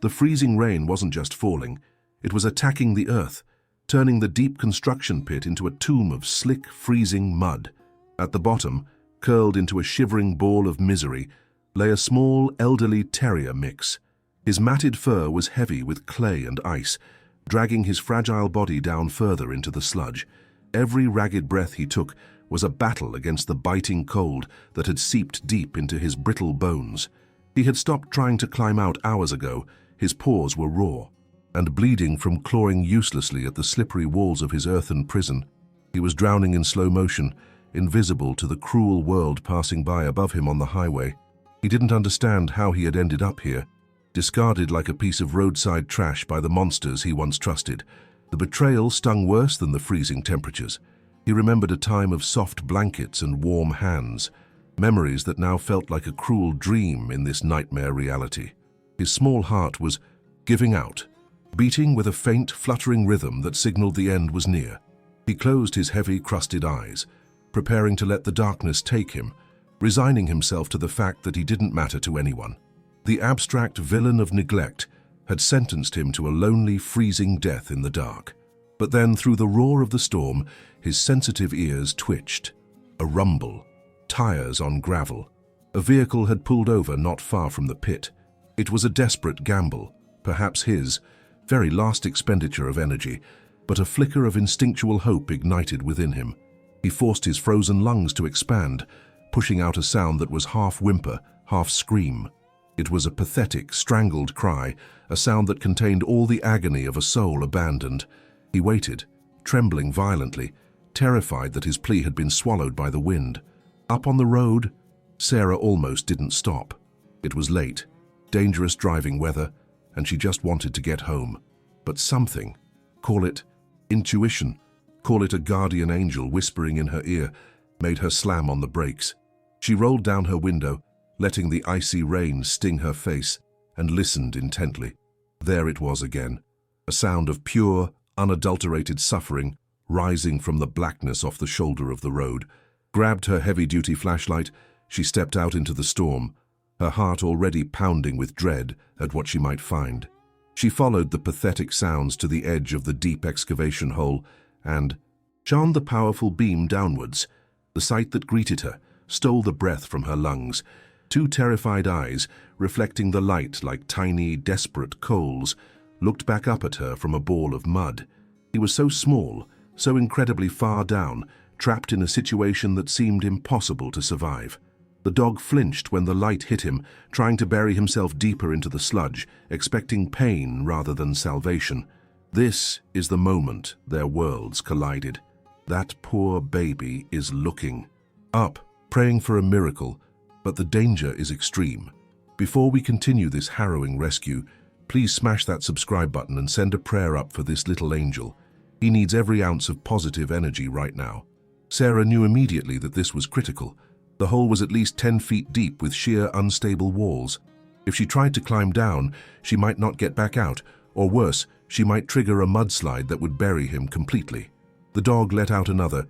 The freezing rain wasn't just falling, it was attacking the earth, turning the deep construction pit into a tomb of slick, freezing mud. At the bottom, curled into a shivering ball of misery, lay a small, elderly terrier mix. His matted fur was heavy with clay and ice, dragging his fragile body down further into the sludge. Every ragged breath he took was a battle against the biting cold that had seeped deep into his brittle bones. He had stopped trying to climb out hours ago. His paws were raw and bleeding from clawing uselessly at the slippery walls of his earthen prison. He was drowning in slow motion, invisible to the cruel world passing by above him on the highway. He didn't understand how he had ended up here, discarded like a piece of roadside trash by the monsters he once trusted. The betrayal stung worse than the freezing temperatures. He remembered a time of soft blankets and warm hands, memories that now felt like a cruel dream in this nightmare reality. His small heart was giving out, beating with a faint, fluttering rhythm that signaled the end was near. He closed his heavy, crusted eyes, preparing to let the darkness take him, resigning himself to the fact that he didn't matter to anyone. The abstract villain of neglect had sentenced him to a lonely, freezing death in the dark. But then, through the roar of the storm, his sensitive ears twitched. A rumble, tires on gravel. A vehicle had pulled over not far from the pit. It was a desperate gamble, perhaps his very last expenditure of energy, but a flicker of instinctual hope ignited within him. He forced his frozen lungs to expand, pushing out a sound that was half whimper, half scream. It was a pathetic, strangled cry, a sound that contained all the agony of a soul abandoned. He waited, trembling violently, terrified that his plea had been swallowed by the wind. Up on the road, Sarah almost didn't stop. It was late, dangerous driving weather, and she just wanted to get home. But something, call it intuition, call it a guardian angel whispering in her ear, made her slam on the brakes. She rolled down her window, letting the icy rain sting her face, and listened intently. There it was again, a sound of pure, unadulterated suffering rising from the blackness off the shoulder of the road. Grabbed her heavy-duty flashlight, she stepped out into the storm, her heart already pounding with dread at what she might find. She followed the pathetic sounds to the edge of the deep excavation hole and shone the powerful beam downwards. The sight that greeted her stole the breath from her lungs. Two terrified eyes, reflecting the light like tiny, desperate coals, looked back up at her from a ball of mud. He was so small, so incredibly far down, trapped in a situation that seemed impossible to survive. The dog flinched when the light hit him, trying to bury himself deeper into the sludge, expecting pain rather than salvation. This is the moment their worlds collided. That poor baby is looking up, praying for a miracle, but the danger is extreme. Before we continue this harrowing rescue, please smash that subscribe button and send a prayer up for this little angel. He needs every ounce of positive energy right now. Sarah knew immediately that this was critical. The hole was at least 10 feet deep with sheer, unstable walls. If she tried to climb down, she might not get back out, or worse, she might trigger a mudslide that would bury him completely. The dog let out another,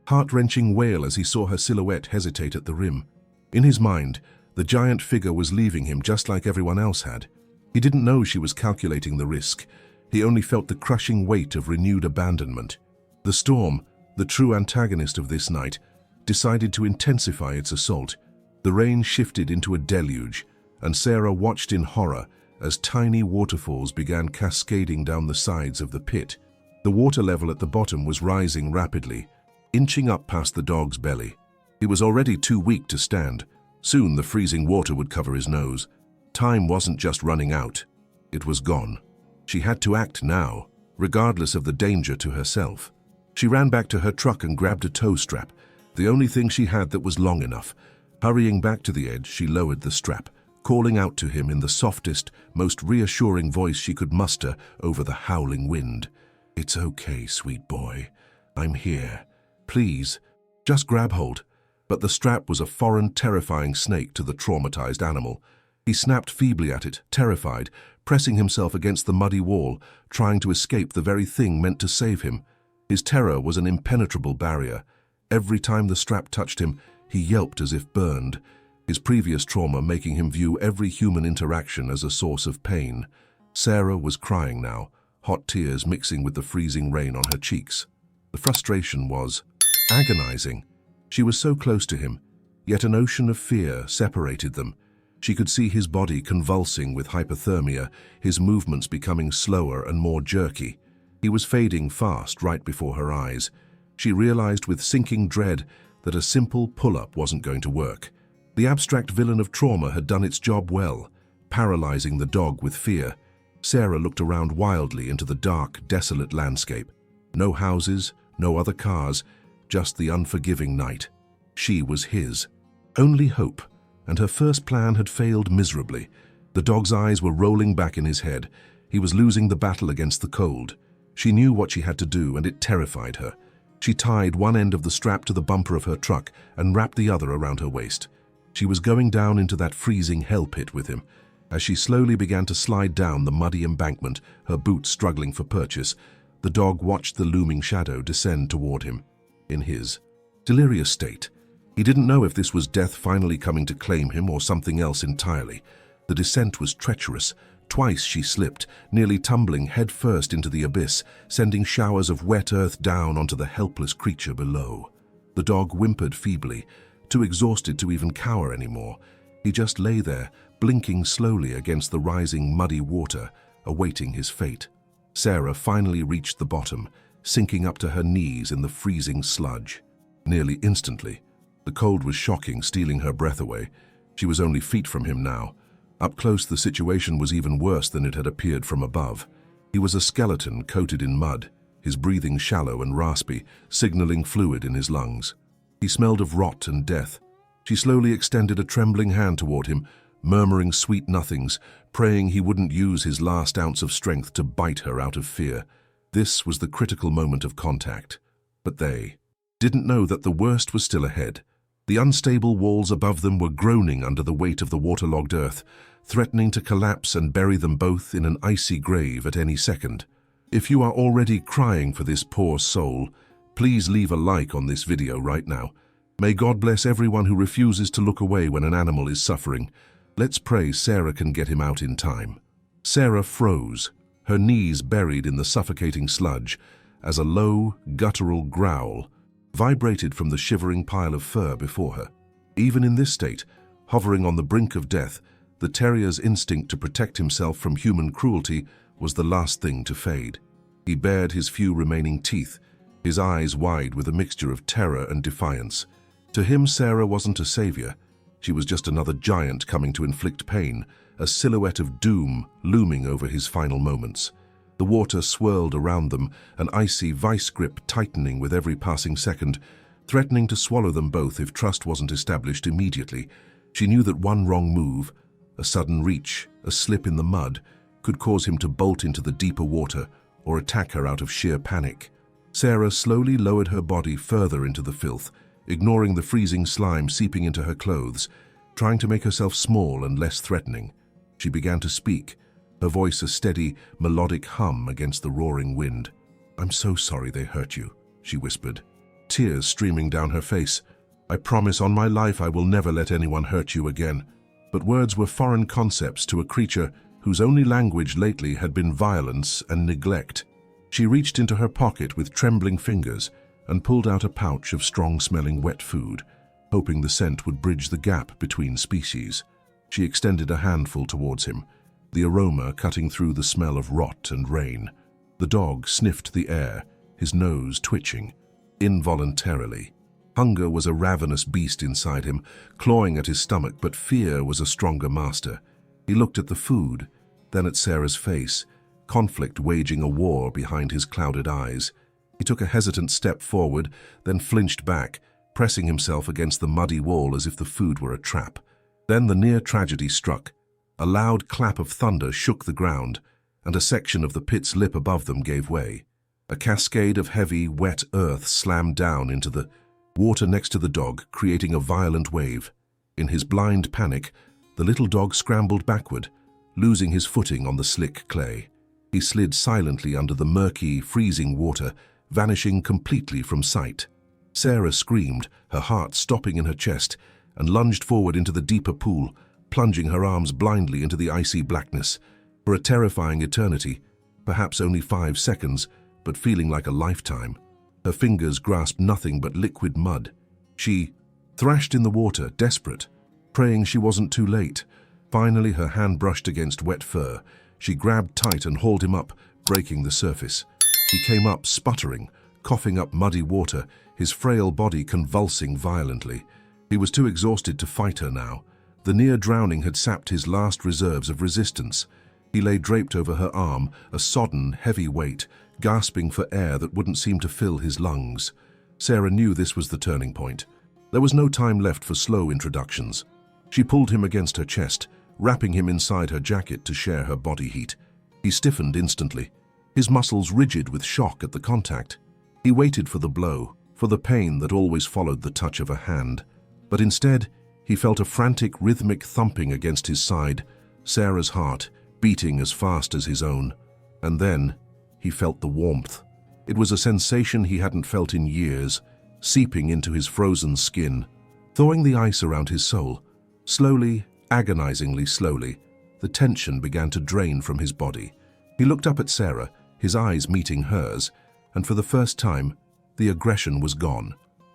heart-wrenching wail as he saw her silhouette hesitate at the rim. In his mind, the giant figure was leaving him just like everyone else had. He didn't know she was calculating the risk. He only felt the crushing weight of renewed abandonment. The storm, the true antagonist of this night, decided to intensify its assault. The rain shifted into a deluge, and Sarah watched in horror as tiny waterfalls began cascading down the sides of the pit. The water level at the bottom was rising rapidly, inching up past the dog's belly. He was already too weak to stand. Soon the freezing water would cover his nose. Time wasn't just running out, it was gone. She had to act now, regardless of the danger to herself. She ran back to her truck and grabbed a tow strap, the only thing she had that was long enough. Hurrying back to the edge, she lowered the strap, calling out to him in the softest, most reassuring voice she could muster over the howling wind. "It's okay, sweet boy. I'm here. Please, just grab hold." But the strap was a foreign, terrifying snake to the traumatized animal. He snapped feebly at it, terrified, pressing himself against the muddy wall, trying to escape the very thing meant to save him. His terror was an impenetrable barrier. Every time the strap touched him, he yelped as if burned, his previous trauma making him view every human interaction as a source of pain. Sarah was crying now, hot tears mixing with the freezing rain on her cheeks. The frustration was agonizing. She was so close to him, yet an ocean of fear separated them. She could see his body convulsing with hypothermia, his movements becoming slower and more jerky. He was fading fast right before her eyes. She realized with sinking dread that a simple pull-up wasn't going to work. The abstract villain of trauma had done its job well, paralyzing the dog with fear. Sarah looked around wildly into the dark, desolate landscape. No houses, no other cars, just the unforgiving night. She was his only hope, and her first plan had failed miserably. The dog's eyes were rolling back in his head. He was losing the battle against the cold. She knew what she had to do, and it terrified her. She tied one end of the strap to the bumper of her truck and wrapped the other around her waist. She was going down into that freezing hell pit with him. As she slowly began to slide down the muddy embankment, her boots struggling for purchase, the dog watched the looming shadow descend toward him. In his delirious state, he didn't know if this was death finally coming to claim him or something else entirely. The descent was treacherous. Twice she slipped, nearly tumbling headfirst into the abyss, sending showers of wet earth down onto the helpless creature below. The dog whimpered feebly, too exhausted to even cower anymore. He just lay there, blinking slowly against the rising muddy water, awaiting his fate. Sarah finally reached the bottom, sinking up to her knees in the freezing sludge. Nearly instantly, the cold was shocking, stealing her breath away. She was only feet from him now. Up close, the situation was even worse than it had appeared from above. He was a skeleton coated in mud, his breathing shallow and raspy, signaling fluid in his lungs. He smelled of rot and death. She slowly extended a trembling hand toward him, murmuring sweet nothings, praying he wouldn't use his last ounce of strength to bite her out of fear. This was the critical moment of contact. But they didn't know that the worst was still ahead. The unstable walls above them were groaning under the weight of the waterlogged earth, threatening to collapse and bury them both in an icy grave at any second. If you are already crying for this poor soul, please leave a like on this video right now. May God bless everyone who refuses to look away when an animal is suffering. Let's pray Sarah can get him out in time. Sarah froze, her knees buried in the suffocating sludge, as a low, guttural growl vibrated from the shivering pile of fur before her. Even in this state, hovering on the brink of death, the terrier's instinct to protect himself from human cruelty was the last thing to fade. He bared his few remaining teeth, his eyes wide with a mixture of terror and defiance. To him, Sarah wasn't a savior. She was just another giant coming to inflict pain, a silhouette of doom looming over his final moments. The water swirled around them, an icy vice grip tightening with every passing second, threatening to swallow them both if trust wasn't established immediately. She knew that one wrong move, a sudden reach, a slip in the mud, could cause him to bolt into the deeper water or attack her out of sheer panic. Sarah slowly lowered her body further into the filth, ignoring the freezing slime seeping into her clothes, trying to make herself small and less threatening. She began to speak, her voice a steady, melodic hum against the roaring wind. "I'm so sorry they hurt you," she whispered, tears streaming down her face. "I promise on my life I will never let anyone hurt you again." But words were foreign concepts to a creature whose only language lately had been violence and neglect. She reached into her pocket with trembling fingers and pulled out a pouch of strong-smelling wet food, hoping the scent would bridge the gap between species. She extended a handful towards him, the aroma cutting through the smell of rot and rain. The dog sniffed the air, his nose twitching, involuntarily. Hunger was a ravenous beast inside him, clawing at his stomach, but fear was a stronger master. He looked at the food, then at Sarah's face, conflict waging a war behind his clouded eyes. He took a hesitant step forward, then flinched back, pressing himself against the muddy wall as if the food were a trap. Then the near tragedy struck. A loud clap of thunder shook the ground, and a section of the pit's lip above them gave way. A cascade of heavy, wet earth slammed down into the water next to the dog, creating a violent wave. In his blind panic, the little dog scrambled backward, losing his footing on the slick clay. He slid silently under the murky, freezing water, vanishing completely from sight. Sarah screamed, her heart stopping in her chest, and lunged forward into the deeper pool, plunging her arms blindly into the icy blackness. For a terrifying eternity, perhaps only 5 seconds, but feeling like a lifetime. Her fingers grasped nothing but liquid mud. She thrashed in the water, desperate, praying she wasn't too late. Finally, her hand brushed against wet fur. She grabbed tight and hauled him up, breaking the surface. He came up, sputtering, coughing up muddy water, his frail body convulsing violently. He was too exhausted to fight her now. The near drowning had sapped his last reserves of resistance. He lay draped over her arm, a sodden, heavy weight, gasping for air that wouldn't seem to fill his lungs. Sarah knew this was the turning point. There was no time left for slow introductions. She pulled him against her chest, wrapping him inside her jacket to share her body heat. He stiffened instantly, his muscles rigid with shock at the contact. He waited for the blow, for the pain that always followed the touch of a hand. But instead, he felt a frantic, rhythmic thumping against his side, Sarah's heart beating as fast as his own. And then, he felt the warmth. It was a sensation he hadn't felt in years, seeping into his frozen skin, thawing the ice around his soul. Slowly, agonizingly slowly, the tension began to drain from his body. He looked up at Sarah, his eyes meeting hers, and for the first time, the aggression was gone.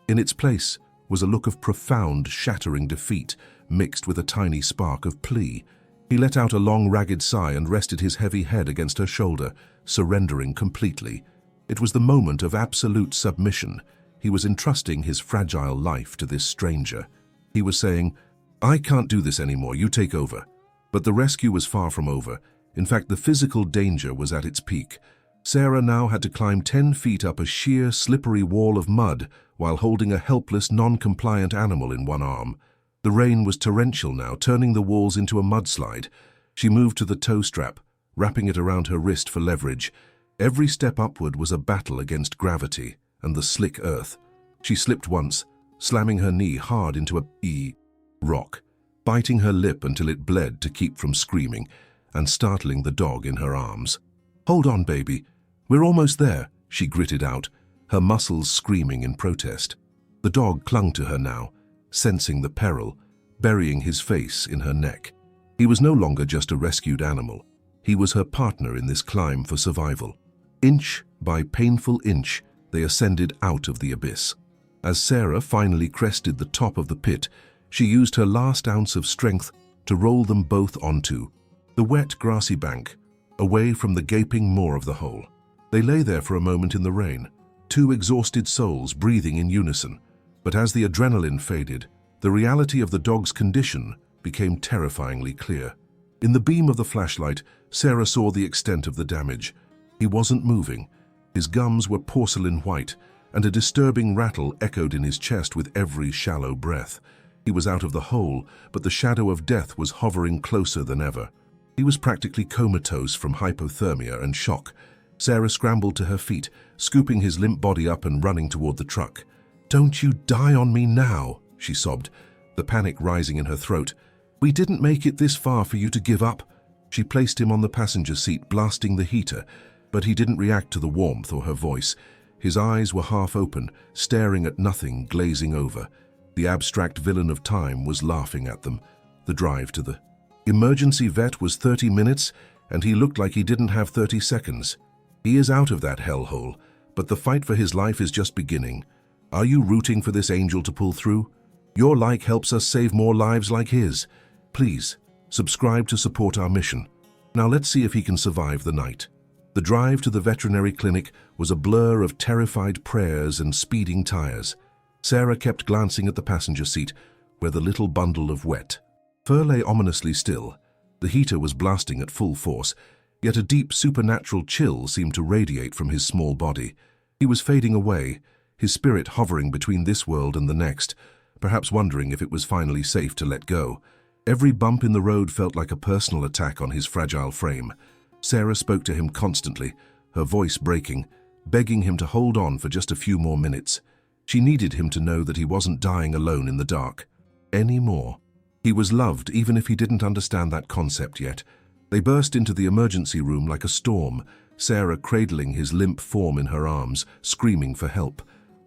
In its place was a look of profound, shattering defeat, mixed with a tiny spark of plea. He let out a long, ragged sigh and rested his heavy head against her shoulder, surrendering completely. It was the moment of absolute submission. He was entrusting his fragile life to this stranger. He was saying, "I can't do this anymore, you take over." But the rescue was far from over. In fact, the physical danger was at its peak. Sarah now had to climb 10 feet up a sheer, slippery wall of mud while holding a helpless, non-compliant animal in one arm. The rain was torrential now, turning the walls into a mudslide. She moved to the toe strap, wrapping it around her wrist for leverage. Every step upward was a battle against gravity and the slick earth. She slipped once, slamming her knee hard into a rock, biting her lip until it bled to keep from screaming, and startling the dog in her arms. "Hold on, baby. We're almost there," she gritted out, her muscles screaming in protest. The dog clung to her now, sensing the peril, burying his face in her neck. He was no longer just a rescued animal. He was her partner in this climb for survival. Inch by painful inch, they ascended out of the abyss. As Sarah finally crested the top of the pit, she used her last ounce of strength to roll them both onto the wet, grassy bank, away from the gaping maw of the hole. They lay there for a moment in the rain, two exhausted souls breathing in unison. But as the adrenaline faded, the reality of the dog's condition became terrifyingly clear. In the beam of the flashlight, Sarah saw the extent of the damage. He wasn't moving. His gums were porcelain white, and a disturbing rattle echoed in his chest with every shallow breath. He was out of the hole, but the shadow of death was hovering closer than ever. He was practically comatose from hypothermia and shock. Sarah scrambled to her feet, scooping his limp body up and running toward the truck. "Don't you die on me now," she sobbed, the panic rising in her throat. "We didn't make it this far for you to give up." She placed him on the passenger seat, blasting the heater, but he didn't react to the warmth or her voice. His eyes were half open, staring at nothing, glazing over. The abstract villain of time was laughing at them. The drive to the emergency vet was 30 minutes, and he looked like he didn't have 30 seconds. He is out of that hellhole, but the fight for his life is just beginning. Are you rooting for this angel to pull through? Your like helps us save more lives like his. Please, subscribe to support our mission. Now let's see if he can survive the night. The drive to the veterinary clinic was a blur of terrified prayers and speeding tires. Sarah kept glancing at the passenger seat, where the little bundle of wet fur lay ominously still. The heater was blasting at full force, yet a deep supernatural chill seemed to radiate from his small body. He was fading away, his spirit hovering between this world and the next, perhaps wondering if it was finally safe to let go. Every bump in the road felt like a personal attack on his fragile frame. Sarah spoke to him constantly, her voice breaking, begging him to hold on for just a few more minutes. She needed him to know that he wasn't dying alone in the dark anymore. He was loved, even if he didn't understand that concept yet. They burst into the emergency room like a storm, Sarah cradling his limp form in her arms, screaming for help.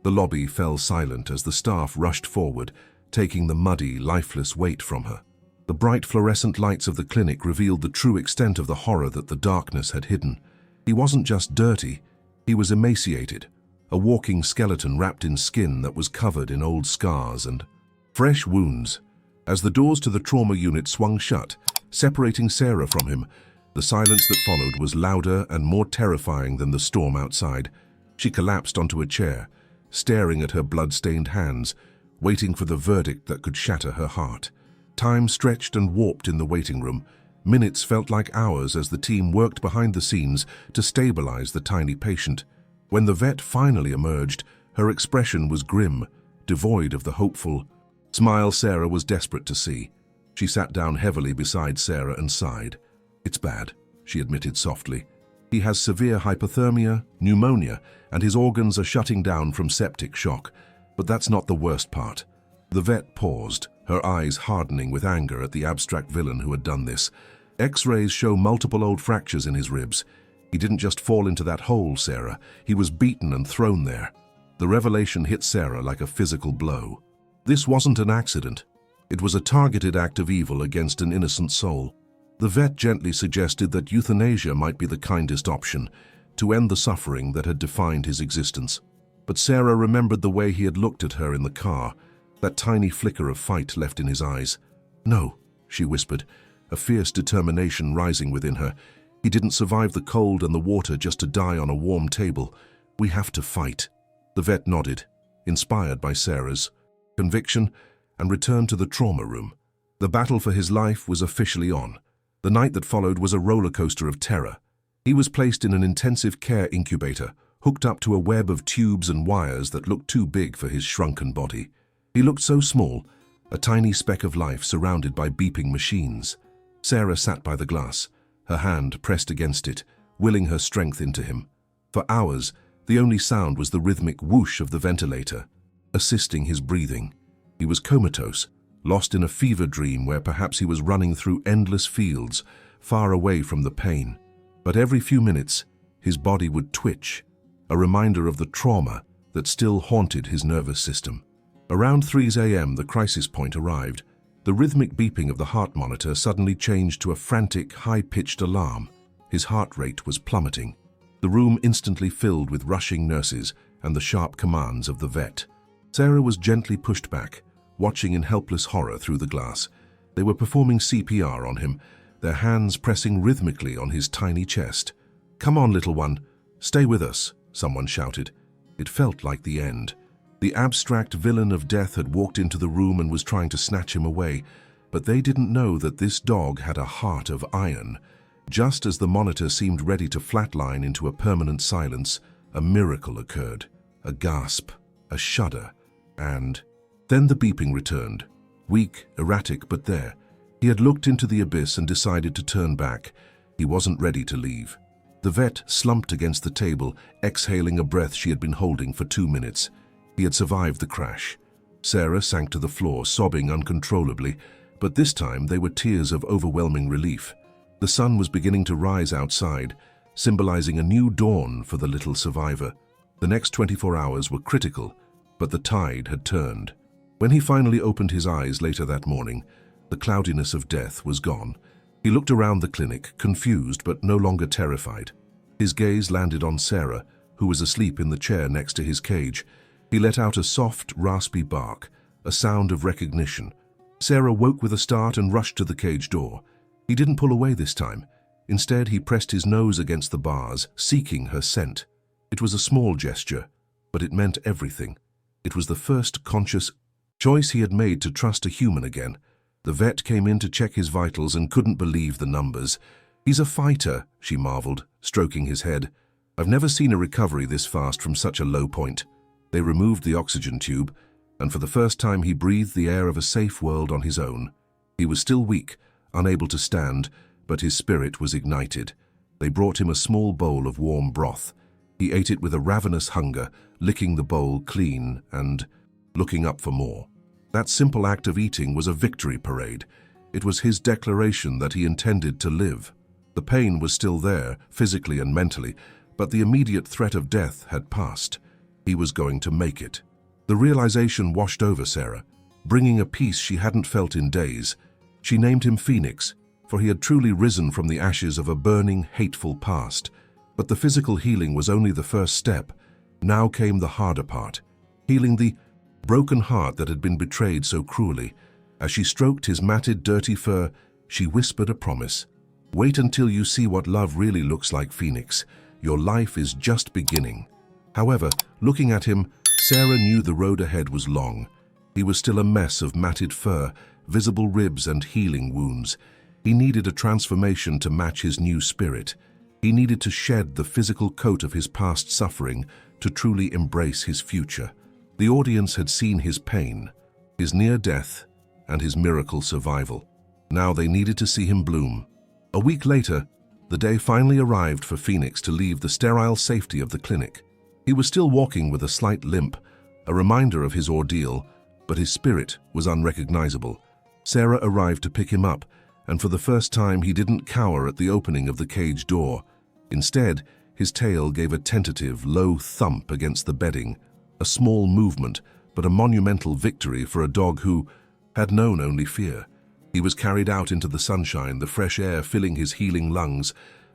The lobby fell silent as the staff rushed forward, taking the muddy, lifeless weight from her. The bright fluorescent lights of the clinic revealed the true extent of the horror that the darkness had hidden. He wasn't just dirty, he was emaciated, a walking skeleton wrapped in skin that was covered in old scars and fresh wounds. As the doors to the trauma unit swung shut, separating Sarah from him, the silence that followed was louder and more terrifying than the storm outside. She collapsed onto a chair, staring at her blood-stained hands, waiting for the verdict that could shatter her heart. Time stretched and warped in the waiting room. Minutes felt like hours as the team worked behind the scenes to stabilize the tiny patient. When the vet finally emerged, her expression was grim, devoid of the hopeful smile Sarah was desperate to see. She sat down heavily beside Sarah and sighed. "It's bad," she admitted softly. "He has severe hypothermia, pneumonia, and his organs are shutting down from septic shock. But that's not the worst part." The vet paused, her eyes hardening with anger at the abstract villain who had done this. X-rays show multiple old fractures in his ribs. He didn't just fall into that hole, Sarah. He was beaten and thrown there. The revelation hit Sarah like a physical blow. This wasn't an accident. It was a targeted act of evil against an innocent soul. The vet gently suggested that euthanasia might be the kindest option, to end the suffering that had defined his existence. But Sarah remembered the way he had looked at her in the car, that tiny flicker of fight left in his eyes. "No," she whispered, a fierce determination rising within her. "He didn't survive the cold and the water just to die on a warm table. We have to fight." The vet nodded, inspired by Sarah's conviction, and returned to the trauma room. The battle for his life was officially on. The night that followed was a roller coaster of terror. He was placed in an intensive care incubator, hooked up to a web of tubes and wires that looked too big for his shrunken body. He looked so small, a tiny speck of life surrounded by beeping machines. Sarah sat by the glass, her hand pressed against it, willing her strength into him. For hours, the only sound was the rhythmic whoosh of the ventilator, assisting his breathing. He was comatose, lost in a fever dream where perhaps he was running through endless fields, far away from the pain. But every few minutes, his body would twitch, a reminder of the trauma that still haunted his nervous system. Around 3 a.m., the crisis point arrived. The rhythmic beeping of the heart monitor suddenly changed to a frantic, high-pitched alarm. His heart rate was plummeting. The room instantly filled with rushing nurses and the sharp commands of the vet. Sarah was gently pushed back, watching in helpless horror through the glass. They were performing CPR on him, their hands pressing rhythmically on his tiny chest. "Come on, little one, stay with us," someone shouted. It felt like the end. The abstract villain of death had walked into the room and was trying to snatch him away, but they didn't know that this dog had a heart of iron. Just as the monitor seemed ready to flatline into a permanent silence, a miracle occurred. A gasp, a shudder, and then the beeping returned. Weak, erratic, but there. He had looked into the abyss and decided to turn back. He wasn't ready to leave. The vet slumped against the table, exhaling a breath she had been holding for 2 minutes. He had survived the crash. Sarah sank to the floor, sobbing uncontrollably, but this time they were tears of overwhelming relief. The sun was beginning to rise outside, symbolizing a new dawn for the little survivor. The next 24 hours were critical, but the tide had turned. When he finally opened his eyes later that morning, the cloudiness of death was gone. He looked around the clinic, confused but no longer terrified. His gaze landed on Sarah, who was asleep in the chair next to his cage. He let out a soft, raspy bark, a sound of recognition. Sarah woke with a start and rushed to the cage door. He didn't pull away this time. Instead, he pressed his nose against the bars, seeking her scent. It was a small gesture, but it meant everything. It was the first conscious choice he had made to trust a human again. The vet came in to check his vitals and couldn't believe the numbers. "He's a fighter," she marveled, stroking his head. "I've never seen a recovery this fast from such a low point." They removed the oxygen tube, and for the first time he breathed the air of a safe world on his own. He was still weak, unable to stand, but his spirit was ignited. They brought him a small bowl of warm broth. He ate it with a ravenous hunger, licking the bowl clean and looking up for more. That simple act of eating was a victory parade. It was his declaration that he intended to live. The pain was still there, physically and mentally, but the immediate threat of death had passed. He was going to make it. The realization washed over Sarah, bringing a peace she hadn't felt in days. She named him Phoenix, for he had truly risen from the ashes of a burning, hateful past. But the physical healing was only the first step. Now came the harder part, healing the broken heart that had been betrayed so cruelly. As she stroked his matted, dirty fur, she whispered a promise. "Wait until you see what love really looks like, Phoenix. Your life is just beginning." However, looking at him, Sarah knew the road ahead was long. He was still a mess of matted fur, visible ribs and healing wounds. He needed a transformation to match his new spirit. He needed to shed the physical coat of his past suffering to truly embrace his future. The audience had seen his pain, his near death, and his miracle survival. Now they needed to see him bloom. A week later, the day finally arrived for Phoenix to leave the sterile safety of the clinic. He was still walking with a slight limp, a reminder of his ordeal, but his spirit was unrecognizable. Sarah arrived to pick him up, and for the first time he didn't cower at the opening of the cage door. Instead, his tail gave a tentative, low thump against the bedding, a small movement, but a monumental victory for a dog who had known only fear. He was carried out into the sunshine, the fresh air filling his healing lungs,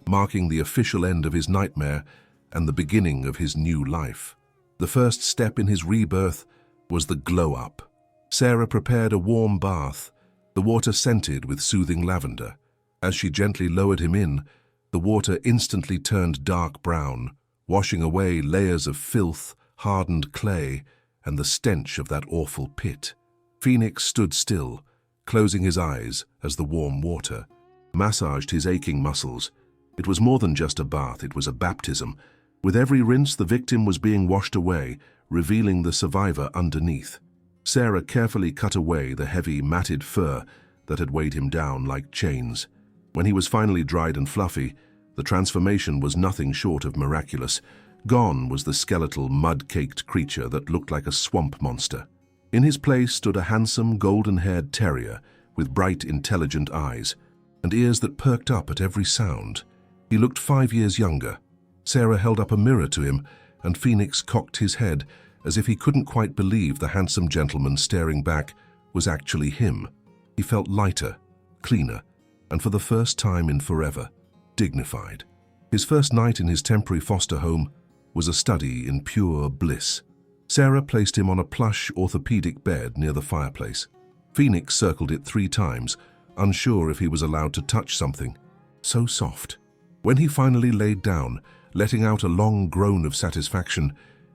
marking the official end of his nightmare and the beginning of his new life. The first step in his rebirth was the glow-up. Sarah prepared a warm bath, the water scented with soothing lavender. As she gently lowered him in, the water instantly turned dark brown, washing away layers of filth, hardened clay, and the stench of that awful pit. Phoenix stood still, closing his eyes as the warm water massaged his aching muscles. It was more than just a bath, it was a baptism. With every rinse, the victim was being washed away, revealing the survivor underneath. Sarah carefully cut away the heavy, matted fur that had weighed him down like chains. When he was finally dried and fluffy, the transformation was nothing short of miraculous. Gone was the skeletal, mud-caked creature that looked like a swamp monster. In his place stood a handsome, golden-haired terrier with bright, intelligent eyes and ears that perked up at every sound. He looked 5 years younger. Sarah held up a mirror to him, and Phoenix cocked his head as if he couldn't quite believe the handsome gentleman staring back was actually him. He felt lighter, cleaner, and for the first time in forever, dignified. His first night in his temporary foster home was a study in pure bliss. Sarah placed him on a plush orthopedic bed near the fireplace. Phoenix circled it 3 times, unsure if he was allowed to touch something. So soft. When he finally laid down, letting out a long groan of satisfaction,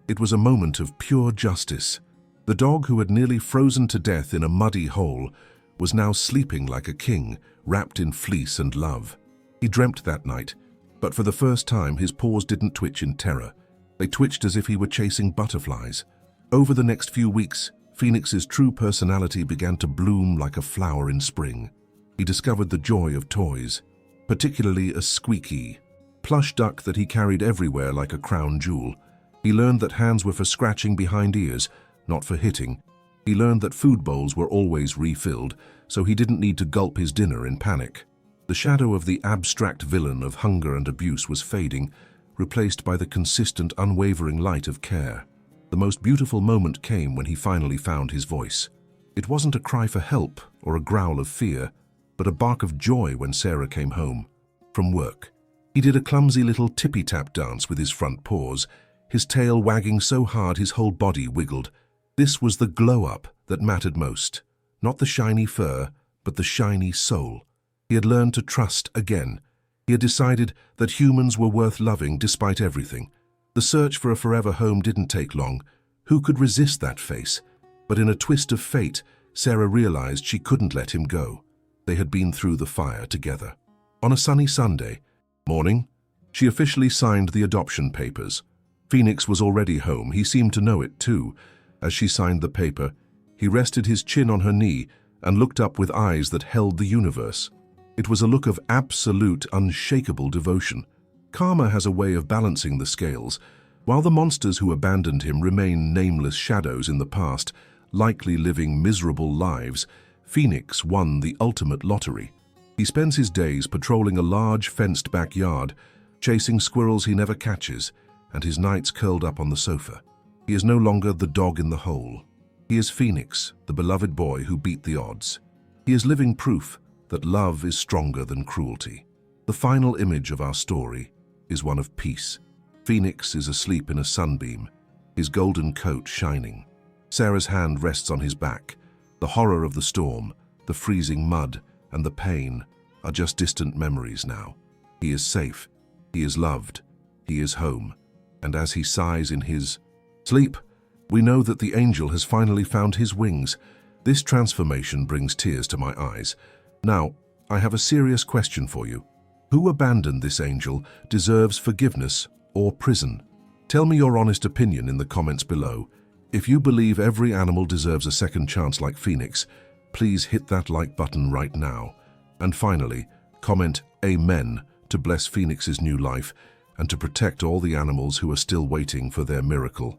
it was a moment of pure justice. The dog who had nearly frozen to death in a muddy hole was now sleeping like a king, wrapped in fleece and love. He dreamt that night, but for the first time his paws didn't twitch in terror. They twitched as if he were chasing butterflies. Over the next few weeks, Phoenix's true personality began to bloom like a flower in spring. He discovered the joy of toys, particularly a squeaky, plush duck that he carried everywhere like a crown jewel. He learned that hands were for scratching behind ears, not for hitting. He learned that food bowls were always refilled, so he didn't need to gulp his dinner in panic. The shadow of the abstract villain of hunger and abuse was fading, replaced by the consistent, unwavering light of care. The most beautiful moment came when he finally found his voice. It wasn't a cry for help or a growl of fear, but a bark of joy when Sarah came home from work. He did a clumsy little tippy-tap dance with his front paws, his tail wagging so hard his whole body wiggled. This was the glow-up that mattered most. Not the shiny fur, but the shiny soul. He had learned to trust again. He had decided that humans were worth loving despite everything. The search for a forever home didn't take long. Who could resist that face? But in a twist of fate, Sarah realized she couldn't let him go. They had been through the fire together. On a sunny Sunday morning, she officially signed the adoption papers. Phoenix was already home. He seemed to know it too. As she signed the paper, he rested his chin on her knee and looked up with eyes that held the universe. It was a look of absolute, unshakable devotion. Karma has a way of balancing the scales. While the monsters who abandoned him remain nameless shadows in the past, likely living miserable lives, Phoenix won the ultimate lottery. He spends his days patrolling a large fenced backyard, chasing squirrels he never catches, and his nights curled up on the sofa. He is no longer the dog in the hole. He is Phoenix, the beloved boy who beat the odds. He is living proof that love is stronger than cruelty. The final image of our story is one of peace. Phoenix is asleep in a sunbeam, his golden coat shining. Sarah's hand rests on his back. The horror of the storm, the freezing mud, and the pain are just distant memories now. He is safe, he is loved, he is home. And as he sighs in his sleep, we know that the angel has finally found his wings. This transformation brings tears to my eyes. Now, I have a serious question for you. Who abandoned this angel deserves forgiveness or prison? Tell me your honest opinion in the comments below. If you believe every animal deserves a second chance like Phoenix, please hit that like button right now. And finally, comment Amen to bless Phoenix's new life and to protect all the animals who are still waiting for their miracle.